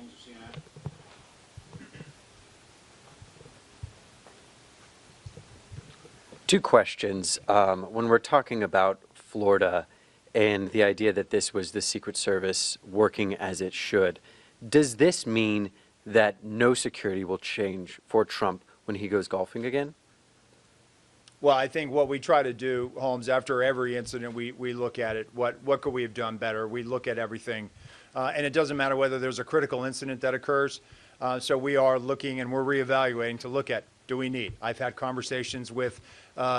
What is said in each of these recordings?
Holmes of CNN. Two questions. When we're talking about Florida and the idea that this was the Secret Service working as it should, does this mean that no security will change for Trump when he goes golfing again? Well, I think what we try to do, Holmes, after every incident, we look at it. What could we have done better? We look at everything. And it doesn't matter whether there's a critical incident that occurs. So we are looking and we're reevaluating to look at, do we need? I've had conversations with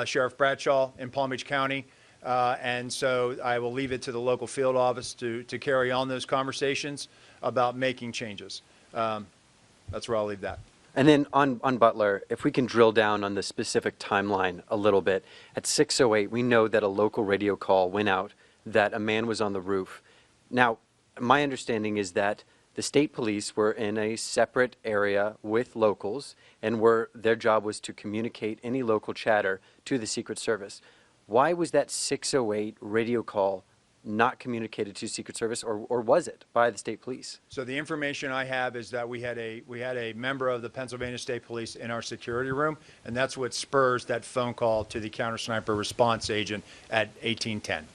Sheriff Bradshaw in Palm Beach County. And so I will leave it to the local field office to carry on those conversations about making changes. That's where I'll leave that. And then on Butler, if we can drill down on the specific timeline a little bit, at 6:08, we know that a local radio call went out that a man was on the roof. Now, my understanding is that the state police were in a separate area with locals, and their job was to communicate any local chatter to the Secret Service. Why was that 6:08 radio call not communicated to Secret Service, or was it by the state police? So the information I have is that we had a member of the Pennsylvania State Police in our security room, and that's what spurs that phone call to the counter sniper response agent at 1810.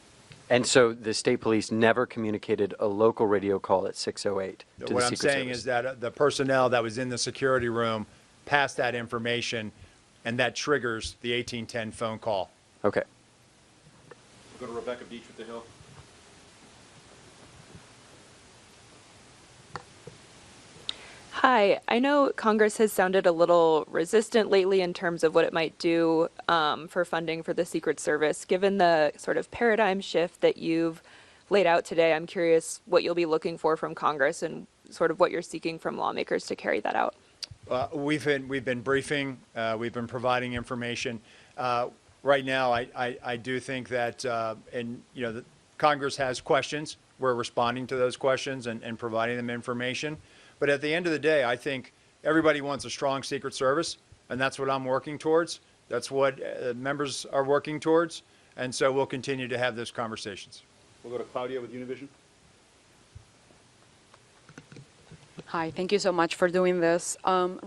And so the state police never communicated a local radio call at 6:08 to the Secret Service? What I'm saying is that the personnel that was in the security room passed that information, and that triggers the 1810 phone call. Okay. We'll go to Rebecca Beach with the Hill. Hi, I know Congress has sounded a little resistant lately in terms of what it might do for funding for the Secret Service. Given the sort of paradigm shift that you've laid out today, I'm curious what you'll be looking for from Congress and sort of what you're seeking from lawmakers to carry that out. We've been briefing, we've been providing information. Right now, I do think that, Congress has questions. We're responding to those questions and providing them information. But at the end of the day, I think everybody wants a strong Secret Service, and that's what I'm working towards. That's what members are working towards, and so we'll continue to have those conversations. We'll go to Claudia with Univision. Hi, thank you so much for doing this.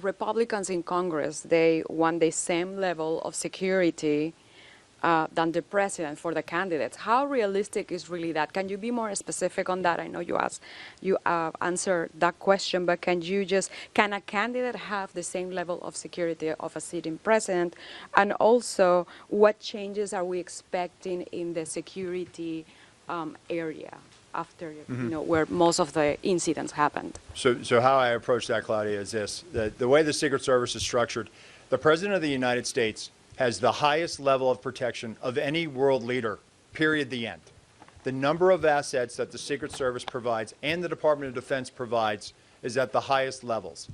Republicans in Congress, they want the same level of security than the president for the candidates. How realistic is really that? Can you be more specific on that? I know you answered that question, but can a candidate have the same level of security of a sitting president? And also, what changes are we expecting in the security area after, where most of the incidents happened? So how I approach that, Claudia, is this. The way the Secret Service is structured, the President of the United States has the highest level of protection of any world leader, period, the end. The number of assets that the Secret Service provides and the Department of Defense provides is at the highest levels.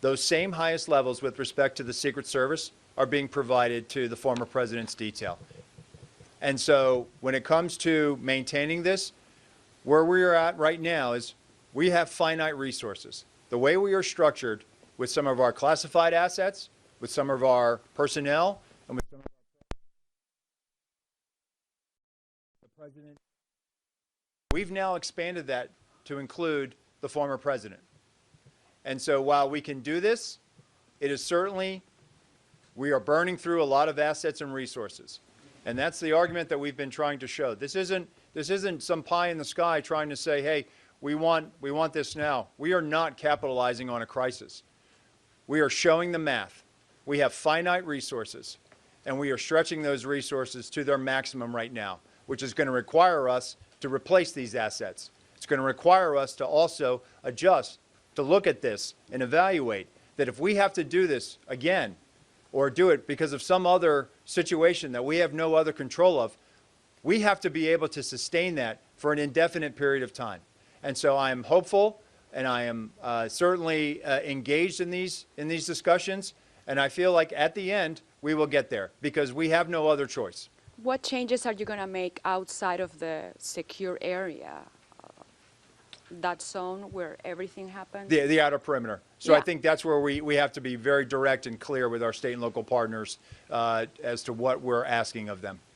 Those same highest levels with respect to the Secret Service are being provided to the former president's detail. And so when it comes to maintaining this, where we are at right now is we have finite resources. The way we are structured with some of our classified assets, with some of our personnel, and with some of the president, we've now expanded that to include the former president. And so while we can do this, it is certainly, we are burning through a lot of assets and resources. And that's the argument that we've been trying to show. This isn't some pie in the sky trying to say, hey, we want this now. We are not capitalizing on a crisis. We are showing the math. We have finite resources, and we are stretching those resources to their maximum right now, which is going to require us to replace these assets. It's going to require us to also adjust, to look at this and evaluate that if we have to do this again, or do it because of some other situation that we have no other control of, we have to be able to sustain that for an indefinite period of time. And so I am hopeful, and I am certainly engaged in these discussions, and I feel like at the end we will get there because we have no other choice. What changes are you going to make outside of the secure area? That zone where everything happens? The outer perimeter. So Yeah. I think that's where we have to be very direct and clear with our state and local partners as to what we're asking of them.